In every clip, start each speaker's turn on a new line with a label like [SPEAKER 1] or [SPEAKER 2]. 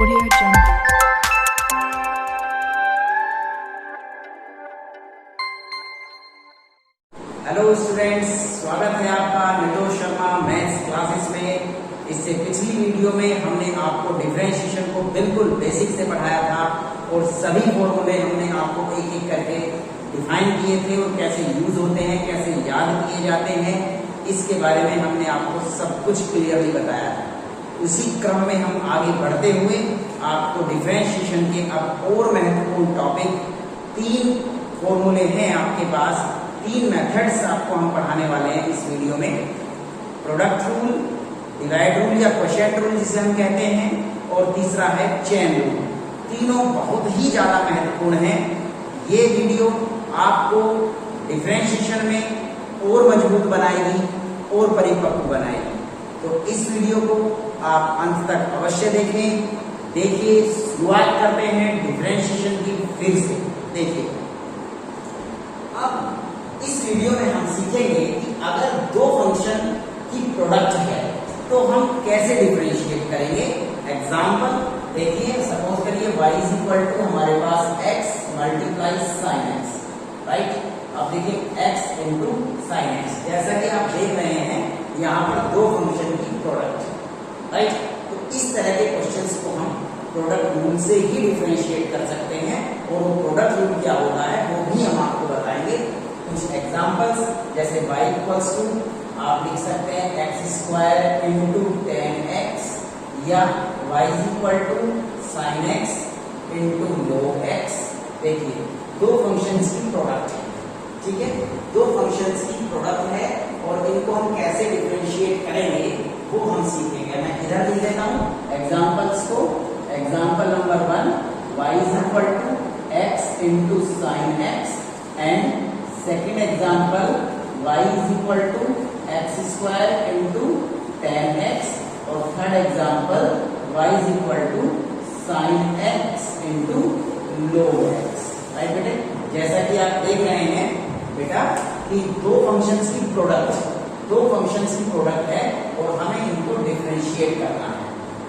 [SPEAKER 1] Audio Jungle.
[SPEAKER 2] Hello students, स्वागत है आपका निर्दोष शर्मा मैथ्स क्लासेस में। इससे पिछली वीडियो में हमने आपको डिफरेंशिएशन को बिल्कुल बेसिक से पढ़ाया था और सभी फॉर्मूले हमने आपको एक एक करके डिफाइन किए थे और कैसे यूज होते हैं, कैसे याद किए जाते हैं, इसके बारे में हमने आपको सब कुछ क्लियरली बताया था। उसी क्रम में हम आगे बढ़ते हुए आपको डिफरेंशिएशन के अब और महत्वपूर्ण टॉपिक 3 फॉर्मूले हैं आपके पास, 3 मेथड्स आपको हम पढ़ाने वाले हैं इस वीडियो में। प्रोडक्ट रूल, डिवाइड रूल या क्वोशिएंट रूल जिसे हम कहते हैं, और तीसरा है चेन रूल। तीनों बहुत ही ज्यादा महत्वपूर्ण हैं। ये वीडियो आपको डिफरेंशिएशन में और मजबूत बनाएगी और परिपक्व बनाएगी। तो इस वीडियो को आप अंत तक अवश्य देखें। देखिए, शुरुआत करते हैं डिफरेंशिएशन की फिर से। देखिए, अब इस वीडियो में हम सीखेंगे कि अगर 2 फंक्शन की प्रोडक्ट है तो हम कैसे डिफरेंशिएट करेंगे। एग्जांपल देखिए, सपोज करिए y इज इक्वल टू हमारे पास x multiply sine x, right. अब देखिए x इंटू साइन x, जैसा कि आप देख रहे हैं यहाँ पर 2 फंक्शन की प्रोडक्ट, राइट। तो इस तरह के क्वेश्चंस को हम प्रोडक्ट रूल से ही डिफरेंशिएट कर सकते हैं और वो प्रोडक्ट रूल क्या होता है वो भी हम आपको बताएंगे। कुछ एग्जांपल्स जैसे y इक्वल्स टू आप लिख सकते हैं x स्क्वायर इंटू 10x या y is equal to sine x into log x। देखिए, 2 फंक्शंस की प्रोडक्ट है, ठीक है, 2 फंक्शंस की प्रोडक्ट है और इनको हम कैसे डिफरेंशिएट करेंगे वो हम सीखेंगे। मैं इधर लिख देता हूँ एग्जांपल्स को। Example number 1, y is equal to x into sine x, and second example y is equal to x square into 10x, और third example y is equal to sine x into log x, right बेटे। जैसा कि आप देख रहे हैं बेटा कि 2 फंक्शंस की प्रोडक्ट है और हमें इनको डिफरेंशिएट करना है,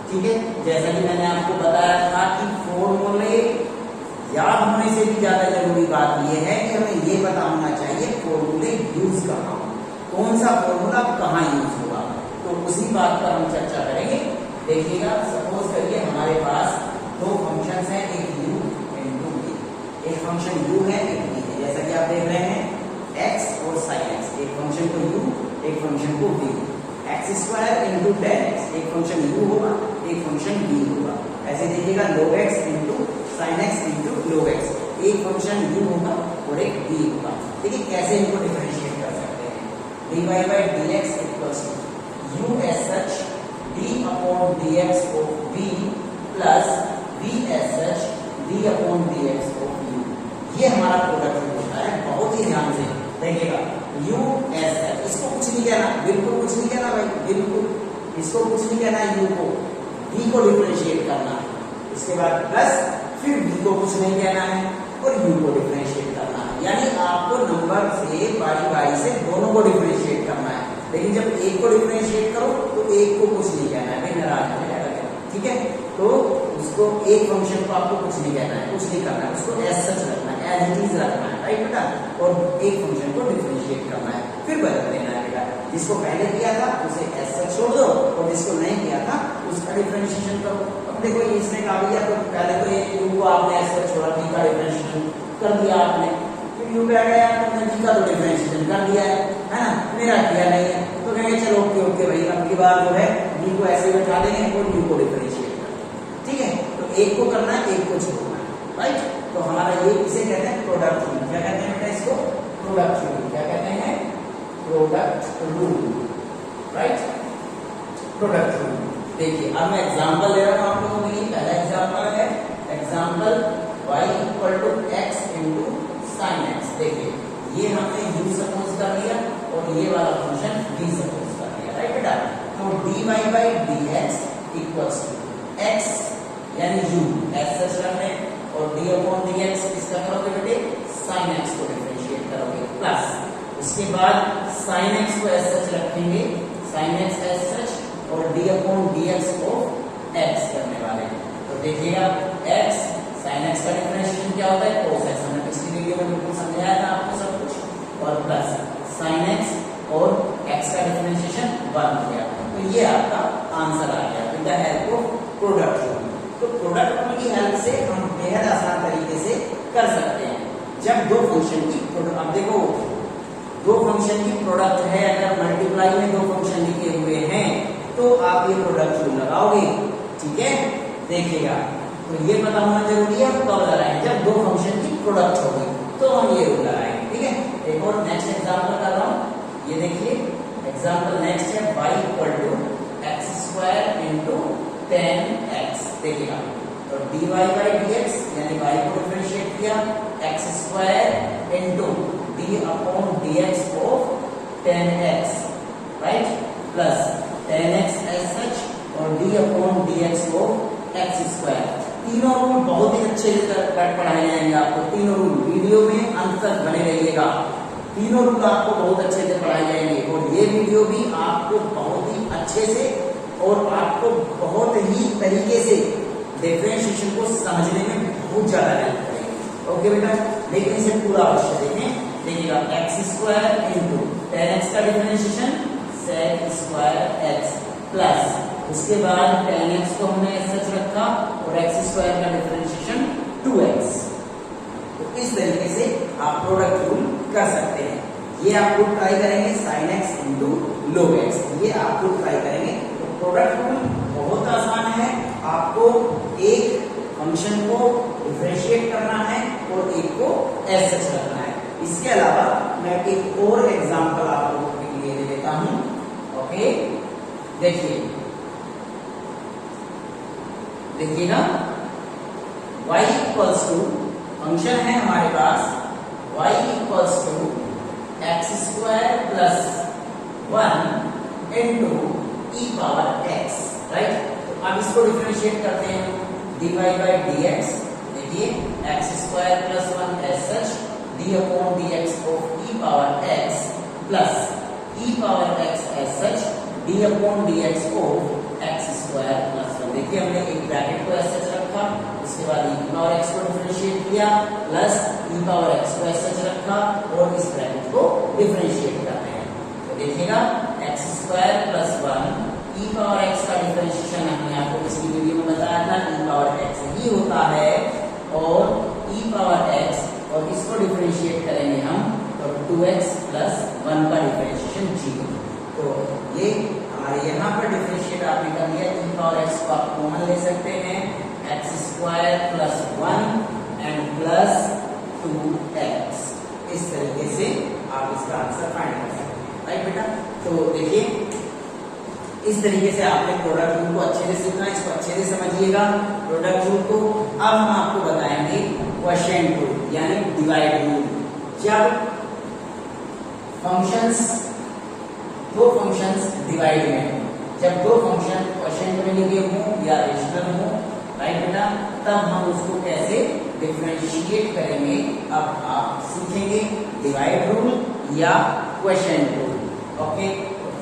[SPEAKER 2] ठीक है। जैसा कि मैंने आपको बताया था कि फॉर्मूले याद होने से भी ज्यादा जरूरी बात यह है कि हमें ये पता होना चाहिए फॉर्मूले यूज कहाँ, कौन सा फॉर्मूला कहाँ यूज होगा। तो उसी बात पर हम चर्चा करेंगे। देखिएगा, सपोज करिए हमारे पास 2 फंक्शंस हैं, एक u इंटू v। एक फंक्शन u है, एक v है, जैसा कि आप देख रहे हैं x और sin x। एक फंक्शन को u, एक फंक्शन को v। x square into 10x, एक फंक्शन u होगा, एक फंक्शन v होगा। ऐसे देखिएगा log x into sin x into log x, एक फंक्शन u होगा और एक v होगा। देखिए कैसे इनको डिफरेंशिएट कर सकते हैं। dy by dx equals to u as such d upon dx of v plus v as such d upon dx of u। ये हमारा प्रोडक्ट होता है। बहुत ही ध्यान से देखिएगा, u as such, इसको कुछ नहीं कहना, बिल्कुल कुछ नहीं कहना भाई, बिल्कुल इसको कुछ नहीं कहना है। u को v को डिफरेंशिएट करना है, उसके बाद प्लस फिर v को कुछ नहीं कहना है और u को डिफरेंशिएट करना है। यानी आपको नंबर से बारी बारी से दोनों को डिफरेंशिएट करना है। लेकिन जब एक को डिफरेंशिएट करो तो एक को कुछ नहीं कहना है, भाई नाराज हो जाएगा, ठीक है। तो उसको एक फंक्शन को आपको कुछ नहीं कहना है, कुछ नहीं करना है, उसको एज सच रखना है, एज इट इज रखना है, राइट बेटा। और एक फंक्शन को डिफरेंशिएट करना है, फिर बदल देना है बेटा। जिसको पहले किया था उसे एज सच छोड़ दो और जिसको नहीं किया था उसका डिफरेंशिएशन करो। अब देखो इसने कहा भैया, तो पहले तो ये u को आपने एज सच छोड़ा, v का डिफरेंशिएशन कर दिया आपने, फिर u पे आ गया आपने v का तो डिफरेंशिएशन कर दिया है ना, मेरा किया नहीं है। तो कहेंगे चलो ओके ओके भाई, अब की बार जो है v को ऐसे बैठा देंगे और u को डिफरेंशिएट कर देंगे, ठीक है। तो एक को करना है, एक को छोड़ना है, राइट। तो हमारा ये इसे कहते हैं प्रोडक्ट रूल। क्या कहते हैं बेटा इसको? Product rule. क्या कहते हैं? Product rule, right, product rule. देखिए, अब मैं एग्जांपल ले रहा हूं आप लोगों के लिए। पहला एग्जांपल है example y equal to x into sine x। देखिए, ये हमने u सपोज कर लिया और ये वाला फंक्शन v सपोज कर लिया, राइट बेटा। तो dy by dx equals to x यानी u एज सच रखने और d अपॉन dx इसका करोगे बेटे sin x को डिफरेंशिएट करोगे, प्लस उसके बाद sin x को एज सच रखेंगे, sin x एज सच, और d अपॉन dx को x करने वाले हैं। तो देखिएगा x sin x का डिफरेंशिएशन क्या होता है, cos x। हमने पिछली वीडियो में बिल्कुल समझाया था आपको सब कुछ। और प्लस sin x और x का डिफरेंशिएशन 1 हो गया। तो ये आपका आंसर आ गया with the help of product rule. तो प्रोडक्ट रूल की हेल्प से हम बेहद आसान तरीके से कर सकते हैं। जब दो फंक्शन की प्रोडक्ट, अब देखो दो फंक्शन की प्रोडक्ट है, अगर मल्टीप्लाई में दो फंक्शन लिखे हुए हैं तो आप ये प्रोडक्ट रूल लगाओगे, ठीक है। देखिएगा तो ये पता होना जरूरी है कब लगाएं, जब दो फंक्शन की प्रोडक्ट होगी तो हम ये रूल लगाएंगे, ठीक है। एक और नेक्स्ट एग्जांपल कर रहा हूं, ये देखिए एग्जांपल नेक्स्ट है y equal to x² into 10x। देखिएगा तो dy बाई dx यानी y को डिफरेंशिएट किया, x² into d upon dx of 10x, right, plus 10x as such और d upon dx of x²। तीनों रूल बहुत ही अच्छे से पढ़ाए जाएंगे आपको, तीनों रूल वीडियो में अंत तक बने रहिएगा। तीनों रूल आपको बहुत अच्छे से पढ़ाए जाएंगे और ये वीडियो भी आपको बहुत ही अच्छे से और आपको बहुत ही तरीके से डिफरेंशिएशन को समझने में बहुत ज्यादा हेल्प करेंगे। ओके बेटा, लेकिन इसे पूरा अवश्य देखें। देखिएगा x² इंटू 10x का डिफरेंशिएशन sec² प्लस उसके बाद 10x को हमने सच रखा और x² का डिफरेंशिएशन 2x। तो इस तरीके से आप प्रोडक्ट रूल कर सकते हैं। ये आप लोग ट्राई करेंगे sin x into log x, ये आप लोग ट्राई करेंगे। तो प्रोडक्ट रूल बहुत आसान है, आपको एक फंक्शन को डिफरेंशिएट करना है और एक को एज सच रखना है। इसके अलावा मैं एक और एग्जांपल आप लोगों के लिए दे देता हूं। ओके, देखिएगा y इक्वल्स टू, फंक्शन है हमारे पास y equals to x² plus 1 into e power x, right. तो अब इसको डिफरेंशिएट करते हैं, dy बाई dx। देखिए x² plus 1 as such d upon dx of e power x plus e power x as such d upon dx of x² plus 1। देखिए हमने एक bracket को एज सच रखा, उसके बाद e पावर x को differentiate किया प्लस e पावर x को एज सच रखा और इस ब्रैकेट को डिफरेंशिएट करते हैं। तो देखिएगा x² plus 1 e power x का डिफरेंशिएशन हमने आपको पिछली वीडियो में बताया था, e पावर x ही होता है और e पावर x और इसको डिफरेंशिएट करेंगे हम तो 2x प्लस 1 का डिफरेंशिएशन 0। तो ये हमारे यहाँ पर डिफरेंशिएट आपने कर लिया, e पावर x को आप कॉमन ले सकते हैं, x² plus 1 and plus 2x। इस तरीके से आप इसका आंसर फाइंड कर सकते हैं, राइट बेटा। तो देखिए इस तरीके से आपने प्रोडक्ट रूल को अच्छे से सीखना, इसको अच्छे से समझिएगा प्रोडक्ट रूल को। अब हम आपको बताएंगे क्वोशिएंट रूल यानी डिवाइड रूल। जब दो फंक्शंस डिवाइड में, जब दो फंक्शन क्वोशिएंट में लिखे हों या रेशनल हों, राइट बेटा, तब हम उसको कैसे डिफरेंशिएट करेंगे अब आप सीखेंगे, डिवाइड रूल या क्वोशिएंट रूल। ओके,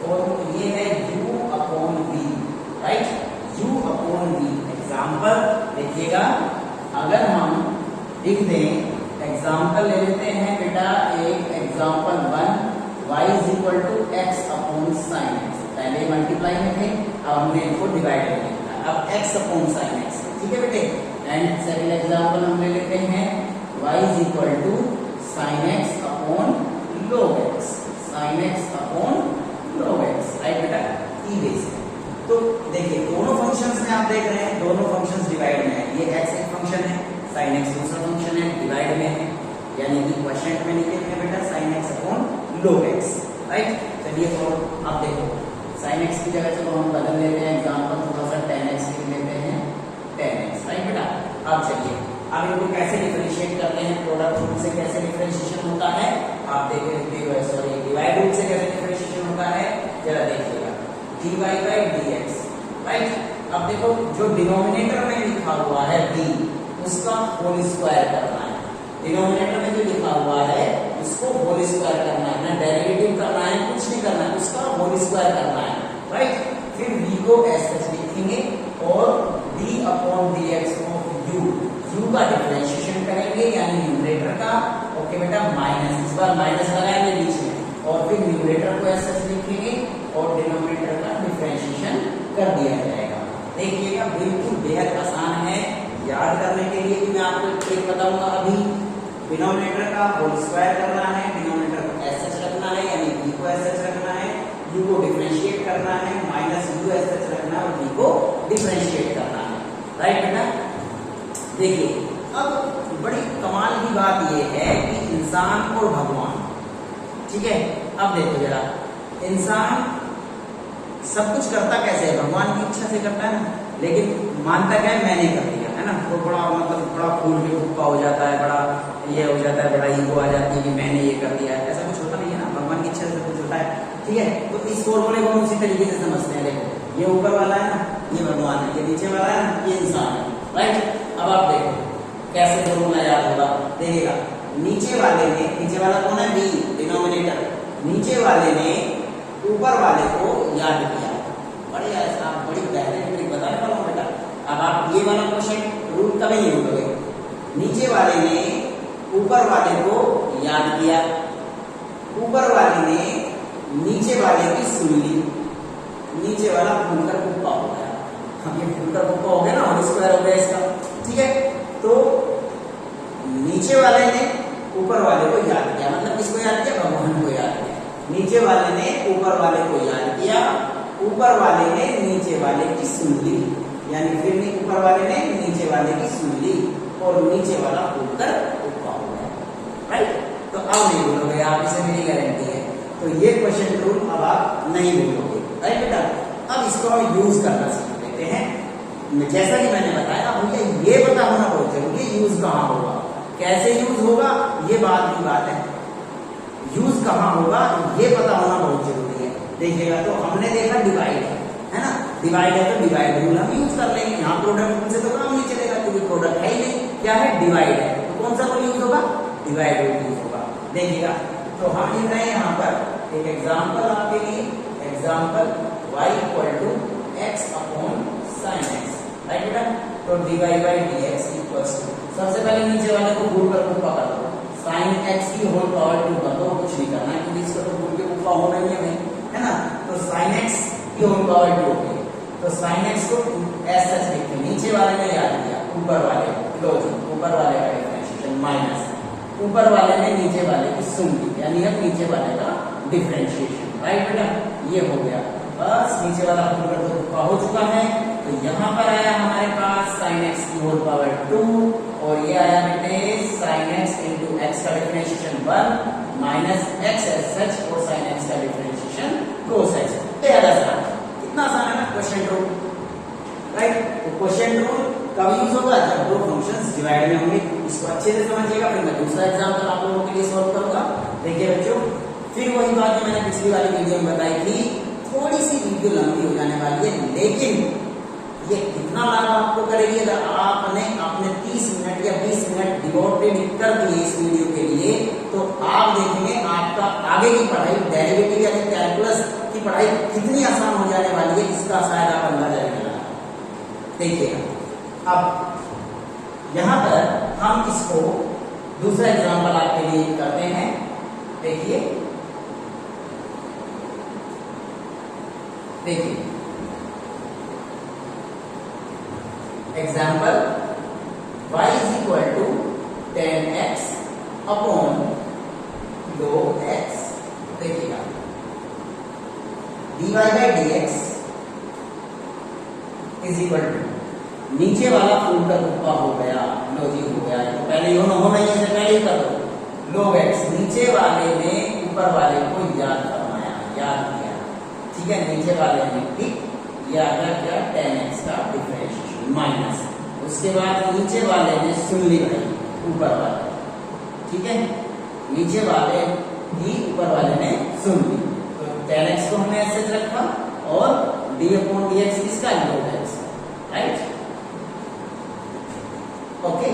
[SPEAKER 2] तो ये है u upon v, right, u upon v। Example देखिएगा, अगर हम लिख दें, एग्जाम्पल ले लेते हैं बेटा, एक example 1 y is equal to x upon sine x। पहले मल्टीप्लाई में थे, अब हमने इनको डिवाइड कर लिया, अब x अपॉन साइन x, ठीक है बेटे। एंड सेकंड एग्जाम्पल हम ले लेते हैं y is equal to sine x upon log x, sine x upon log x, right बेटा, ई बेस है। तो देखिए दोनों फंक्शंस में आप देख रहे हैं, दोनों फंक्शंस डिवाइड में है। ये x एक फंक्शन है, sin x दूसरा फंक्शन है, डिवाइड में है, यानी कि क्वोशिएंट में लिखे हैं बेटा sin x upon log x, right. चलिए तो आप देखो sin x की जगह चलो हम बदल लेते हैं, एग्जांपल थोड़ा सा 10x लिख लेते हैं, 10x, राइट बेटा। अब चलिए अब इनको कैसे डिफरेंशिएट करते हैं, प्रोडक्ट रूल से कैसे डिफरेंशिएशन होता है, आप देखिए, सॉरी डिवाइड रूल से कैसे डिफरेंशिएशन होता है, जरा देखिएगा, dy बाई dx, राइट। अब देखो जो डिनोमिनेटर में लिखा हुआ है b, उसका होल स्क्वायर करना है। डिनोमिनेटर में जो लिखा हुआ है उसको होल स्क्वायर करना है, ना डेरिवेटिव करना है, कुछ नहीं करना है, उसका होल स्क्वायर करना है, राइट। फिर v को ऐसे लिखेंगे और d अपॉन dx u का डिफरेंशिएशन करेंगे यानी न्यूमरेटर का। ओके बेटा, माइनस, इस बार माइनस लगाएंगे बीच में और फिर न्यूमरेटर को ऐसे लिखेंगे और डिनोमिनेटर का डिफरेंशिएशन कर दिया जाएगा। देखिएगा बिल्कुल बेहद आसान है याद करने के लिए भी। मैं आपको एक ट्रिक बताऊंगा अभी। डिनोमिनेटर का होल स्क्वायर करना है, डिनोमिनेटर को एस रखना है यानी v को एस रखना है, u को डिफरेंशिएट करना है, माइनस u एस रखना है और v को डिफरेंशिएट करना है। राइट बेटा, देखिए अब बड़ी कमाल की बात यह है कि इंसान और भगवान, ठीक है, अब देखो जरा, इंसान सब कुछ करता कैसे है, भगवान की इच्छा से करता है ना, लेकिन मानता क्या है, मैंने कर दिया है ना, तो बड़ा मतलब बड़ा फूल के गुप्पा हो जाता है, बड़ा ये हो जाता है, बड़ा ईगो आ जाती है कि मैंने ये कर दिया है। ऐसा कुछ होता नहीं है ना, भगवान की इच्छा से कुछ होता है। ठीक है, तो इस फॉर्मूले को हम उसी तरीके से समझते हैं। देखो ये ऊपर वाला है ना, ये भगवान है, ये नीचे वाला है ना, ये इंसान है। राइट, अब आप देखो कैसे फॉर्मूला याद होगा। देखिएगा नीचे वाले ने, नीचे वाला कौन है, बी डिनोमिनेटर, नीचे वाले ने ऊपर वाले को याद किया। बड़े साहब बड़ी बेहतरीन ट्रिक बताने वाला हूं बेटा। अब आप ये वाला क्वेश्चन रूल कभी नहीं भूलोगे। नीचे वाले ने ऊपर वाले को याद किया, ऊपर वाले ने नीचे वाले की सुन ली, नीचे वाला फूलकर कुप्पा हो गया। हम ये फूलकर कुप्पा हो गया ना, होल स्क्वायर हो गया इसका। ठीक है, तो नीचे वाले ने ऊपर वाले को याद किया, मतलब किसको याद किया, भगवान को याद किया। नीचे वाले ने ऊपर वाले को याद किया, ऊपर वाले ने नीचे वाले की सुन ली, यानी फिर ऊपर वाले ने नीचे वाले की सुन ली और नीचे वाला फूलकर कुप्पा हो गया। राइट, तो अब नहीं भूलोगे आप, इसे मेरी गारंटी है। तो ये क्वेश्चन रूल अब आप नहीं भूलोगे। राइट बेटा, अब इसको हम यूज करना सीख लेते हैं। जैसा कि मैंने बताया भैया, ये पता होना बहुत जरूरी है यूज कहाँ होगा, कैसे यूज होगा, ये बात की बात है। यूज कहाँ होगा ये पता होना बहुत जरूरी है। देखिएगा, तो हमने देखा डिवाइड है ना, डिवाइड है तो डिवाइड रूल हम यूज कर लेंगे। यहाँ प्रोडक्ट रूल से तो काम नहीं चलेगा क्योंकि प्रोडक्ट है ही नहीं। क्या है, डिवाइड है, तो कौन सा रूल यूज होगा, डिवाइड रूल यूज होगा। देखिएगा, तो हम लिख रहे हैं यहाँ पर एक एग्जाम्पल आपके लिए, example y equal to x upon sine x. Right बेटा, तो dy by dx equals to, सबसे पहले नीचे वाले को भूल कर कुप्पा कर दो, साइन एक्स की होल पावर 2 कर दो, कुछ नहीं करना है क्योंकि इसका तो भूल के कुप्पा होना ही है ना। तो साइन एक्स की होल पावर 2 हो गई, तो साइन एक्स को ऐसा लिखते, नीचे वाले ने याद किया, ऊपर वाले लो जी, ऊपर वाले का डिफरेंशिएशन माइनस, ऊपर वाले ने नीचे वाले की सुन ली, यानी अब नीचे वाले का डिफरेंशिएशन। राइट बेटा, ये हो गया, बस नीचे वाला फूलकर तो कुप्पा हो चुका है। तो यहाँ पर आया हमारे पास साइन एक्स की होल पावर 2 और ये आया बेटे साइन एक्स इंटू एक्स का डिफरेंशिएशन 1 माइनस एक्स एस सच और साइन एक्स का डिफरेंशिएशन कोस एक्स। बेहद आसान, कितना आसान है ना क्वेश्चन रूल। राइट, तो क्वेश्चन रूल कब यूज होगा, जब दो फंक्शंस डिवाइड में होंगे। इसको अच्छे से समझिएगा, फिर मैं दूसरा एग्जांपल आप लोगों के लिए सॉल्व करूंगा। देखिए बच्चों, फिर वही बात जो मैंने पिछली वाली वीडियो में बताई थी, थोड़ी सी वीडियो लंबी हो जाने वाली है, लेकिन ये कितना लाभ आपको करेगी अगर आपने अपने 30 मिनट या 20 मिनट डिवोटेड कर दिए इस वीडियो के लिए, तो आप देखेंगे आपका आगे की पढ़ाई, डेरिवेटिव यानी कैलकुलस की पढ़ाई कितनी आसान हो जाने वाली है, इसका शायद आप अंदाजा नहीं लगा। देखिएगा, अब यहां पर हम इसको दूसरा एग्जांपल आपके लिए करते हैं। देखिए example y is equal to 10x upon log x। देखिएगा, dy by dx is equal to, नीचे वाला फूल का कुप्पा हो गया, लो जी हो गया, तो पहले होना ही है, पहले ही कर दो, log x, नीचे वाले ने ऊपर वाले को याद करवाया, याद किया। ठीक है, नीचे वाले ने ठीक याद किया 10x का डिफरेंशिएशन माइनस, उसके बाद नीचे वाले ने सुन ली भाई ऊपर वाले। ठीक है, नीचे वाले ही ऊपर वाले ने सुन ली, तो 10x को हमने ऐसे रखा और d अपॉन dx किसका, log x। राइट, ओके,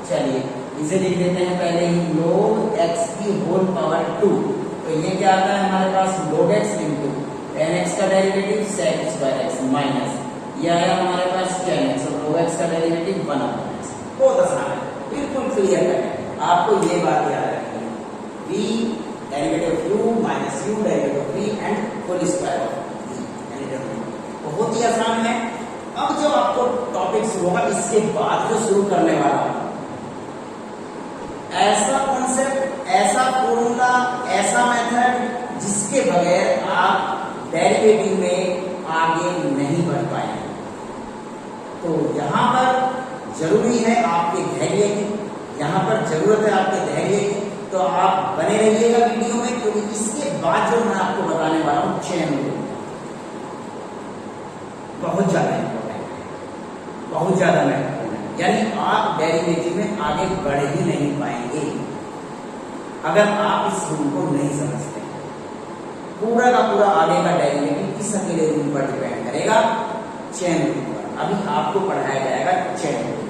[SPEAKER 2] चलिए इसे लिख देते हैं पहले ही, log x की होल पावर 2। तो ये क्या आता है हमारे पास, log x इंटू 10x का derivative sec x by x minus, ये आया हमारे पास 10x और log x का डेरिवेटिव 1 अपॉन x। बहुत आसान है, बिल्कुल क्लियर है। आपको ये बात याद रखनी है, v derivative of u minus u derivative of v and whole square of v, बहुत ही आसान है। अब जो आपको टॉपिक शुरू होगा, इसके बाद जो शुरू करने वाला हूं, ऐसा कॉन्सेप्ट, ऐसा फॉर्मूला, ऐसा मेथड जिसके बगैर आप डेरिवेटिव में आगे नहीं बढ़ पाएंगे। तो यहां पर जरूरी है आपके धैर्य की, यहां पर जरूरत है आपके धैर्य की। तो आप बने रहिएगा वीडियो में, क्योंकि इसके बाद जो मैं आपको बताने वाला हूं चेन रूल, बहुत ज्यादा इंपॉर्टेंट है, बहुत ज्यादा महत्वपूर्ण है। यानी आप डेरिवेटिव में आगे बढ़ ही नहीं पाएंगे अगर आप इस रूल को नहीं समझते। पूरा का पूरा आगे का डेरिवेटिव किस अकेले रूल पर डिपेंड करेगा? चेन रूल पर। अभी आपको पढ़ाया जाएगा चेन रूल,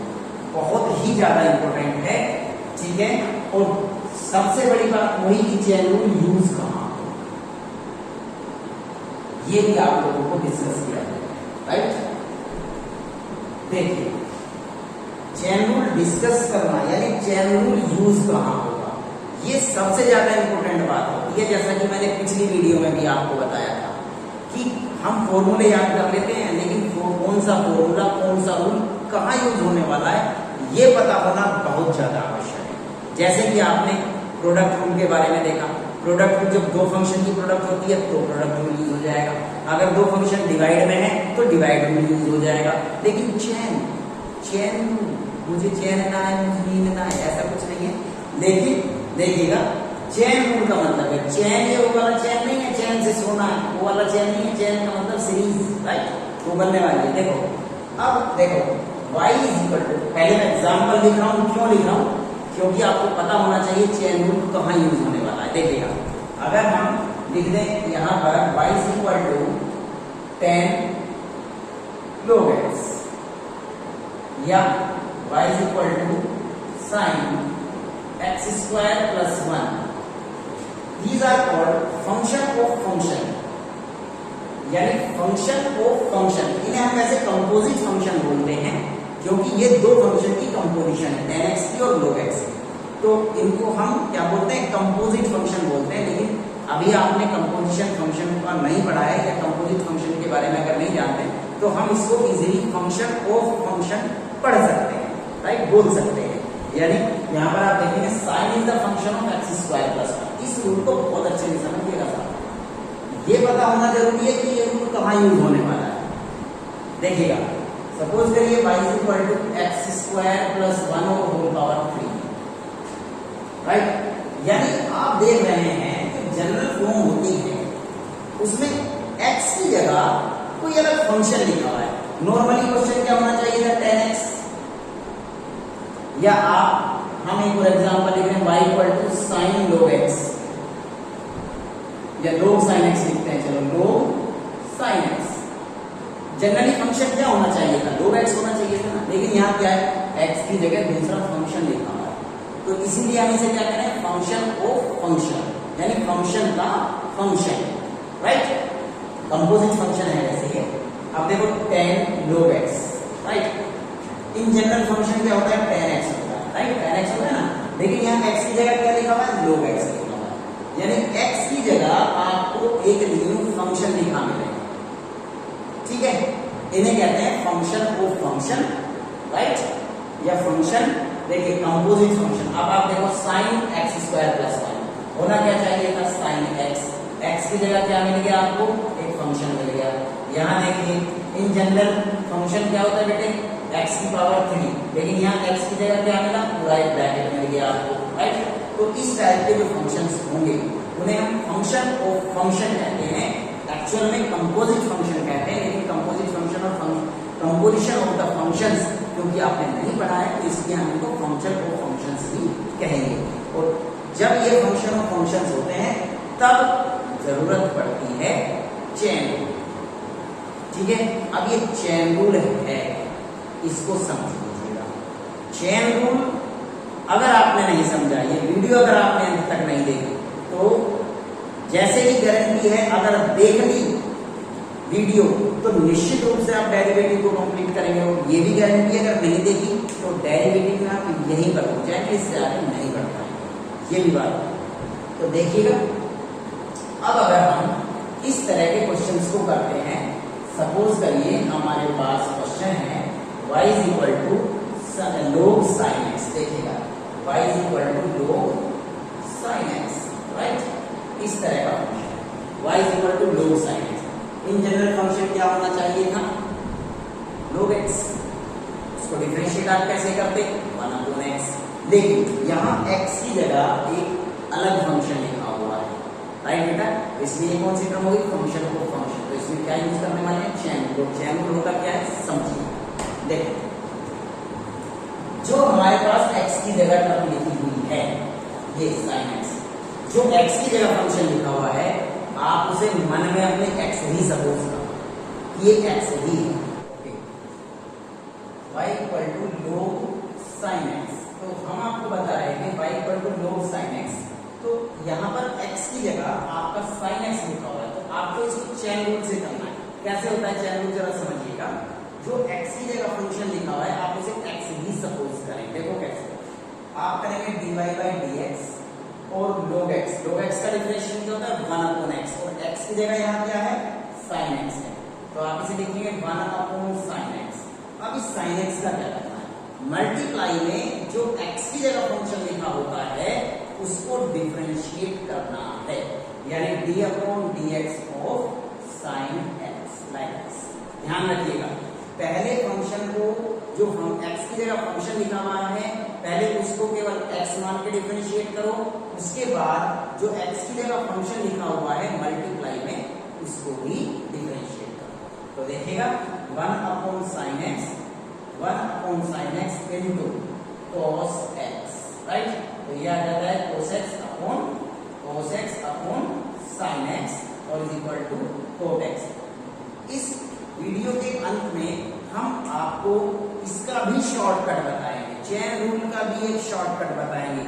[SPEAKER 2] बहुत ही ज्यादा इंपॉर्टेंट है, ठीक है। और सबसे बड़ी बात वही कि चेन रूल यूज कहां, ये भी आप लोगों को डिस्कस किया जाएगा, राइट। देखिए, चेन रूल डिस्कस करना यानी चेन रूल यूज कहां होगा, ये सबसे ज्यादा इंपॉर्टेंट बात होती है। जैसा कि मैंने पिछली वीडियो में भी आपको बताया था कि हम फॉर्मूले याद कर लेते हैं, लेकिन कौन सा फॉर्मूला, कौन सा रूल कहां यूज होने वाला है, ये पता होना बहुत ज्यादा आवश्यक है। जैसे कि आपने प्रोडक्ट रूल के बारे में देखा, प्रोडक्ट रूल जब दो फंक्शन की प्रोडक्ट होती है तो प्रोडक्ट रूल यूज हो जाएगा, अगर दो फंक्शन डिवाइड में है तो डिवाइड रूल यूज हो जाएगा। लेकिन चेन रूल, मुझे चेन ना है, मुझे नींद ना है, ऐसा कुछ नहीं है। देखिएगा, चेन रूल का मतलब है, चेन ये वो वाला चेन नहीं है, चेन से सोना है, वो वाला चेन नहीं है। चेन का मतलब सीरीज, राइट, वो बनने वाली है। देखो, अब देखो y इज इक्वल टू, पहले मैं एग्जाम्पल लिख रहा हूँ, क्यों लिख रहा हूँ? क्योंकि आपको पता होना चाहिए चेन रूल कहाँ यूज होने वाला है। देखिएगा, अगर हम लिख दें यहाँ पर y is equal to 10 log x या y is equal to sin x square plus 1, these are called function of function, यानी फंक्शन ऑफ फंक्शन। इन्हें हम वैसे कंपोजिट फंक्शन बोलते हैं, क्योंकि ये दो फंक्शन की कंपोजिशन है, tan x की और log x की। तो इनको हम क्या बोलते हैं? कंपोजिट फंक्शन बोलते हैं। लेकिन अभी आपने कंपोजिशन फंक्शन का नहीं पढ़ा है या कंपोजिट फंक्शन के बारे में अगर नहीं जानते तो हम इसको इजीली फंक्शन ऑफ फंक्शन पढ़ सकते हैं, राइट, बोल सकते हैं। यानी यहाँ पर आप देखेंगे sin is the function of x square plus 1। इस रूल को बहुत अच्छे से समझिएगा साहब, ये पता होना जरूरी है कि ये रूल कहाँ यूज होने वाला है। देखिएगा, सपोज करिए y is equal to x square plus 1 whole power 3, right. यानी आप देख रहे हैं कि जनरल फॉर्म होती है, उसमें x की जगह कोई अलग फंक्शन लिखा हुआ है। नॉर्मली क्वेश्चन क्या होना चाहिए था? 10x, या हम एक और एग्जांपल लिख रहे हैं y equal to sin log x, या log sin x लिखते हैं, चलो log sin x। Generally function क्या होना चाहिए था? log x होना चाहिए था ना, लेकिन यहाँ क्या है? x की जगह दूसरा फंक्शन लिखा हुआ है। तो इसीलिए हम इसे क्या कह रहे हैं? फंक्शन ऑफ फंक्शन, यानी फंक्शन का फंक्शन, राइट। कंपोजिट फंक्शन है जैसे ये। अब देखो 10 log x, राइट। इन जनरल फंक्शन क्या होता है? 10x होता है, राइट, 10x होता है ना। लेकिन यहाँ x की जगह क्या लिखा हुआ है? log x लिखा हुआ है, यानी x की जगह आपको एक न्यू फंक्शन लिखा मिलेगा, ठीक है। इन्हें कहते हैं फंक्शन ऑफ फंक्शन, राइट, या फंक्शन। देखिए, कंपोजिट फंक्शन। अब आप देखो sin x स्क्वायर प्लस 1 होना क्या चाहिए था? sin x। x की जगह क्या मिल गया आपको? एक फंक्शन मिल गया। यहाँ देखिए, इन जनरल फंक्शन क्या होता है बेटे? x की पावर 3, लेकिन यहाँ x की जगह क्या मिला? पूरा एक ब्रैकेट मिल गया आपको, राइट। तो इस टाइप के जो फंक्शंस होंगे उन्हें हम फंक्शन ऑफ फंक्शन कहते हैं। एक्चुअल में कंपोजिट फंक्शन कहते हैं, लेकिन कंपोजिट फंक्शन और कंपोजिशन ऑफ द फंक्शंस क्योंकि आपने नहीं पढ़ा है, तो इसलिए हम इनको फंक्शन ऑफ फंक्शंस ही कहेंगे। और जब ये फंक्शन ऑफ फंक्शंस होते हैं तब जरूरत पड़ती है चेन रूल, ठीक है। अब ये चेन रूल है, इसको समझ लीजिएगा। चेन रूल अगर आपने नहीं समझा, ये वीडियो अगर आपने अंत तक नहीं देखी, तो जैसे ही गारंटी है अगर देख ली वीडियो तो निश्चित रूप से आप डेरिवेटिव को कंप्लीट करेंगे। और ये भी गारंटी है अगर नहीं देखी तो डेरिवेटिव यहीं पर हो जाएंगे, इससे आगे नहीं बढ़ पाएंगे, ये भी बात है। तो देखिएगा अब अगर हम इस तरह के क्वेश्चंस को करते हैं, सपोज करिए हमारे पास क्वेश्चन है y is equal to log sin x, देखिएगा y is equal to log sin x, right, इस तरह का function y is equal to log sin x। In general function क्या होना चाहिए था, log x। इसको डिफरेंशिएट आप कैसे करते, 1 अपॉन x, लेकिन यहाँ x की जगह एक अलग फंक्शन लिखा हुआ है, राइट बेटा, इसलिए कौन सी टर्म होगी, फंक्शन को फंक्शन, तो इसमें क्या यूज करने वाले हैं, चैन रूल। चैन रूल होता क्या है, समझिए। देखो जो हमारे पास x की जगह टर्म लिखी हुई है, ये sin x, जो x की जगह फंक्शन लिखा हुआ है, आप उसे मन में अपने x ही सपोज करो, ये x ही है, okay, y equal to log sin x। तो हम आपको बता रहे हैं y equal to log sin x, तो यहाँ पर x की जगह आपका sin x लिखा हुआ है, तो आपको इसको चैन रूल से करना है। कैसे होता है चैन रूल, जरा समझिएगा। जो x की जगह फंक्शन लिखा हुआ है, आप उसे x ही सपोज करें। देखो कैसे, आप करेंगे dy बाई dx और log x। log x का डिफरेंशियल क्या होता है, 1 अपॉन x, और x की जगह यहाँ क्या है, sin x है, तो आप इसे लिखेंगे 1 अपॉन sin x। अब इस sin x का क्या करना है, मल्टीप्लाई में जो x की जगह फंक्शन लिखा होता है उसको डिफरेंशिएट करना है, यानी d upon dx of sin x, like this. ध्यान रखिएगा, पहले फंक्शन को, जो हम x की जगह फंक्शन लिखा हुआ है, पहले उसको केवल x मान के डिफरेंशिएट करो, उसके बाद जो x की जगह फंक्शन लिखा हुआ है मल्टीप्लाई में उसको भी डिफरेंशिएट करो। तो देखिएगा 1 upon sin x, 1 upon sin x into cos x, right, तो यह आ जाता है cos x upon sin x और is equal to cot x। इस वीडियो के अंत में हम आपको इसका भी शॉर्टकट बताएंगे, चैन रूल का भी एक शॉर्टकट बताएंगे,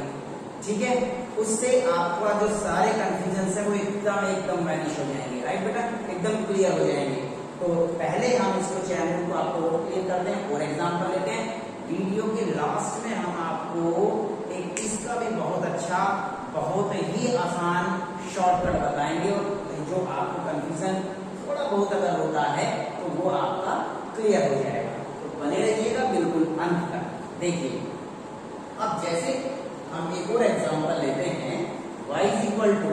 [SPEAKER 2] ठीक है, उससे आपका जो सारे कंफ्यूजन है वो एकदम वैनिश हो जाएंगे, राइट बेटा, एकदम क्लियर हो जाएंगे। तो पहले हम इसको चैन रूल को आपको क्लियर करते हैं और एग्जांपल लेते हैं। वीडियो के लास्ट में हम आपको एक इसका भी बहुत अच्छा, बहुत ही आसान शॉर्टकट बताएंगे, और जो आपको कंफ्यूजन थोड़ा बहुत अगर होता है तो वो आपका क्लियर हो जाएगा। तो बने रहिएगा बिल्कुल अंत तक। देखिए अब जैसे हम एक और एग्जांपल लेते हैं, y is equal to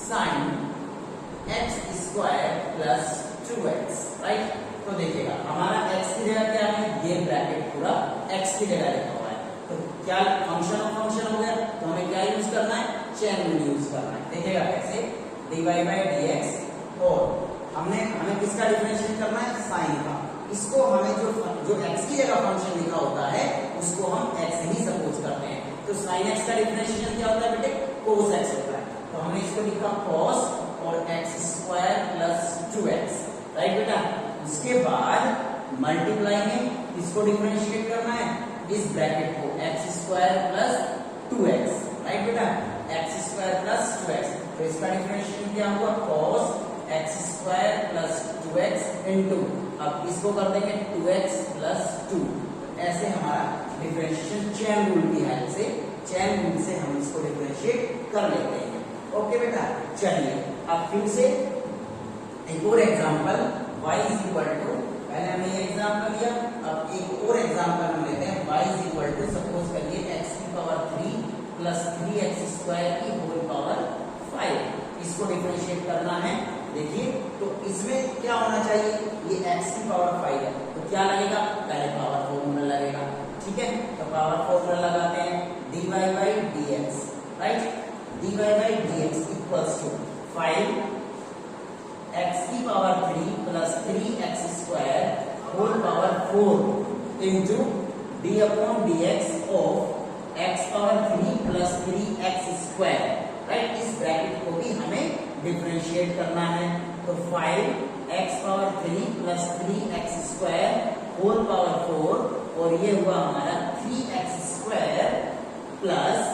[SPEAKER 2] sin x square plus 2x, right. तो देखिएगा हमारा x की जगह क्या है, ये ब्रैकेट पूरा x की जगह लिखा हुआ है, तो क्या फंक्शन ऑफ फंक्शन हो गया, तो हमें क्या यूज करना है, चैन रूल यूज करना है। देखिएगा कैसे, dy बाई dx, और हमें किसका डिफरेंशिएट करना है, साइन का। इसको हमें जो x की जगह फंक्शन लिखा होता है उसको हम x ही सपोज करते हैं, तो sin x का डिफरेंशिएशन क्या होता है बेटे, cos x होता है, तो हमने इसको लिखा cos और x square plus 2x, right बेटा। उसके बाद मल्टीप्लाई में इसको डिफरेंशिएट करना है, इस ब्रैकेट को x square plus 2x, right बेटा, x स्क्वायर प्लस 2x, तो इसका डिफरेंशिएशन क्या हुआ, cos x square plus 2x into, अब इसको कर देंगे 2x प्लस 2, ऐसे हमारा डिफरेंशिएशन चैन रूल की हेल्प से, चैन रूल से हम इसको डिफरेंशिएट कर लेते हैं। ओके बेटा, चलिए अब फिर से एक और example, y is equal to, पहले हमने ये एग्जांपल लिया, अब एक और एग्जांपल हम लेते हैं, y is equal to, suppose करिए x की पावर 3 प्लस 3x स्क्वायर की होल पावर 5, इसको डिफरेंशिएट करना है। देखिए तो इसमें क्या होना चाहिए, ये x की पावर 5 है, तो क्या लगेगा, पहले पावर फॉर्मूला लगेगा, ठीक है, तो पावर फॉर्मूला लगाते हैं, dy by dx, right, dy by dx equals to 5 x की power 3 plus 3x square whole power 4 into d upon dx of x power 3 plus 3x square, right. इस bracket को भी हमें डिफरेंशिएट करना है, तो 5x power 3 plus 3x square whole power 4, और ये हुआ हमारा 3x square plus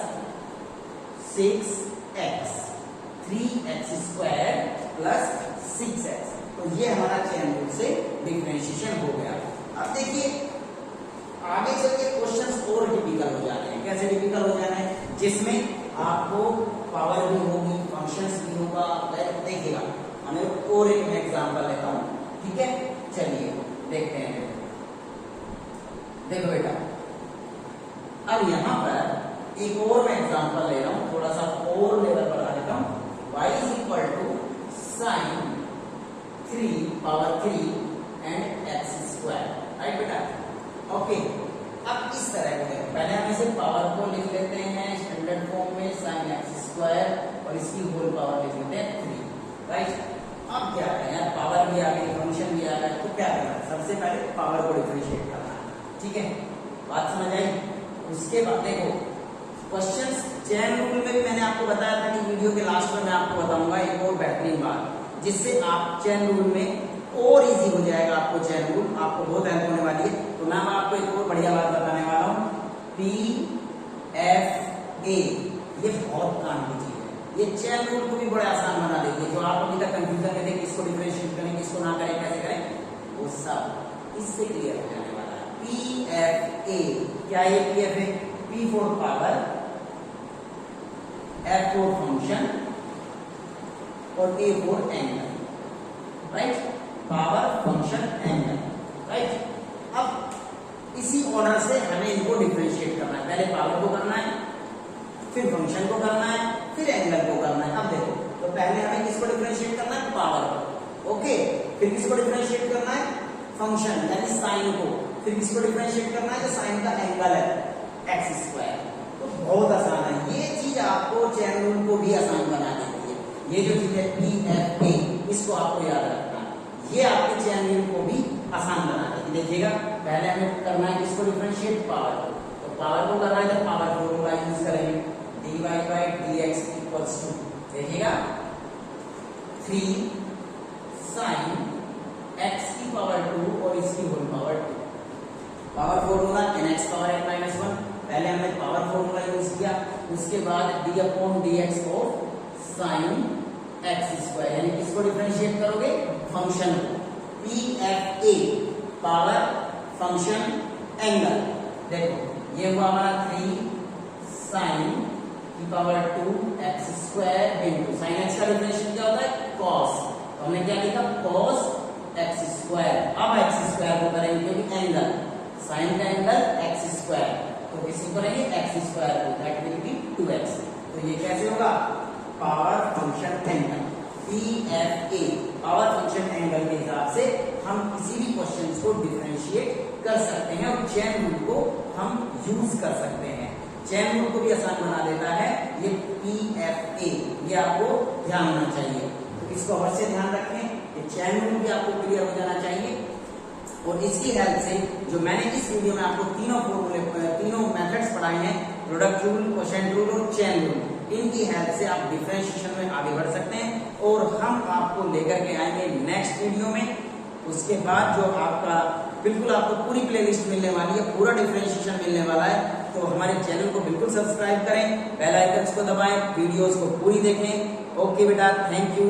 [SPEAKER 2] 6x, 3x square plus 6x, तो ये हमारा चैन रूल से डिफरेंशिएशन हो गया। अब देखिए आगे जिसमें आपको पावर भी होगी, फंक्शंस भी होगा। देखिएगा, हमें और एक एग्जांपल लेता हूं, ठीक है। चलिए देखते हैं। देखो बेटा, अब यहां पर एक और मैं एग्जांपल ले रहा हूं, थोड़ा सा और लेवल बढ़ा देता हूं। y is equal to sine 3 power 3 and x square, right बेटा। ओके, अब इस तरह को देखो, पहले हम इसे पावर को लिख लेते हैं स्टैंडर्ड फॉर्म में साइन एक्स स्क्वायर, और इसकी होल पावर लिख लेते हैं 3, राइट। अब क्या करें यार, पावर भी आ गई, फंक्शन भी आ गया, तो क्या करना है, सबसे पहले पावर को डिफरेंशिएट करना है, ठीक है। बात समझ आई। उसके बाद देखो क्वेश्चंस चैन रूल में भी मैंने आपको बताया था कि वीडियो के लास्ट में मैं आपको बताऊंगा एक और बेहतरीन बात, जिससे आप चैन रूल में और इजी हो जाएगा। आपको चैन रूल आपको बहुत हेल्प होने वाली है। तो मैं आपको एक और बढ़िया बात बताने वाला हूँ, PFA, ये बहुत काम की चीज है। ये चैन रूल को भी बड़ा आसान बना देगी। जो आप अभी तक कंफ्यूजन में थे, किसको डिफरेंशिएट करें, किसको ना करें, कैसे करें, वो सब इससे क्लियर हो जाने वाला है। PFA, क्या ये PFA? P for power, F for function और A for angle, right. Power, function, angle, right. अब इसी ऑर्डर से हमें इनको डिफरेंशिएट करना है। पहले पावर को करना है, फिर फंक्शन को करना है, फिर एंगल को करना है। अब देखो, तो पहले हमें किसको डिफरेंशिएट करना है, पावर को, ओके। फिर किसको डिफरेंशिएट करना है, फंक्शन यानी साइन को। फिर किसको डिफरेंशिएट करना है, जो साइन का एंगल है, एक्स स्क्वायर। तो बहुत आसान है ये चीज, आपको चैन रूल को भी आसान बना देती है। ये जो चीज है PFA, इसको आपको याद रखना है, ये आपके चैन रूल को भी आसान बना देती है। देखिएगा, पहले हमें करना है किसको डिफरेंशिएट, पावर को। तो पावर को करना है तो पावर फॉर्मूला यूज करेंगे, dy by dx equals to, देखिएगा 3 साइन x की पावर 2 और इसकी whole power 2। Power formula nx power n minus 1, पहले हमने पावर फॉर्मूला यूज किया। उसके बाद d upon dx of sine x square, यानी किसको डिफरेंशिएट करोगे, फंक्शन को। PFA, power, function, angle. देखो ये हुआ हमारा 3 साइन की power 2 x square into sine x का डिफरेंशिएट क्या होता है, कॉस। तो हमने क्या लिखा, कॉस एक्स स्क्वायर। अब एक्स स्क्वायर को करेंगे क्योंकि एंगल, साइन का एंगल एक्स स्क्वायर, तो किसको करेंगे, एक्स स्क्वायर को, दैट विल बी 2x। तो ये कैसे होगा, power, function, angle. PFA, power, function, angle के हिसाब से हम किसी भी क्वेश्चन को डिफरेंशिएट कर सकते हैं और चैन रूल को हम यूज कर सकते हैं। चैन रूल को भी आसान बना देता है ये PFA, ये आपको ध्यान होना चाहिए। तो इसको अवश्य ध्यान रखें, ये चैन रूल भी आपको क्लियर हो जाना चाहिए। और इसकी हेल्प से जो मैंने इस वीडियो में आपको तीनों मेथड्स पढ़ाए हैं, प्रोडक्ट रूल, क्वोशिएंट रूल और चैन रूल, इनकी हेल्प से आप डिफरेंशिएशन में आगे बढ़ सकते हैं। और हम आपको लेकर के आएंगे नेक्स्ट वीडियो में। उसके बाद जो आपका बिल्कुल आपको पूरी प्लेलिस्ट मिलने वाली है, पूरा डिफरेंशिएशन मिलने वाला है। तो हमारे चैनल को बिल्कुल सब्सक्राइब करें, बेल आइकन को दबाएं, वीडियोस को पूरी देखें। ओके बेटा, थैंक यू।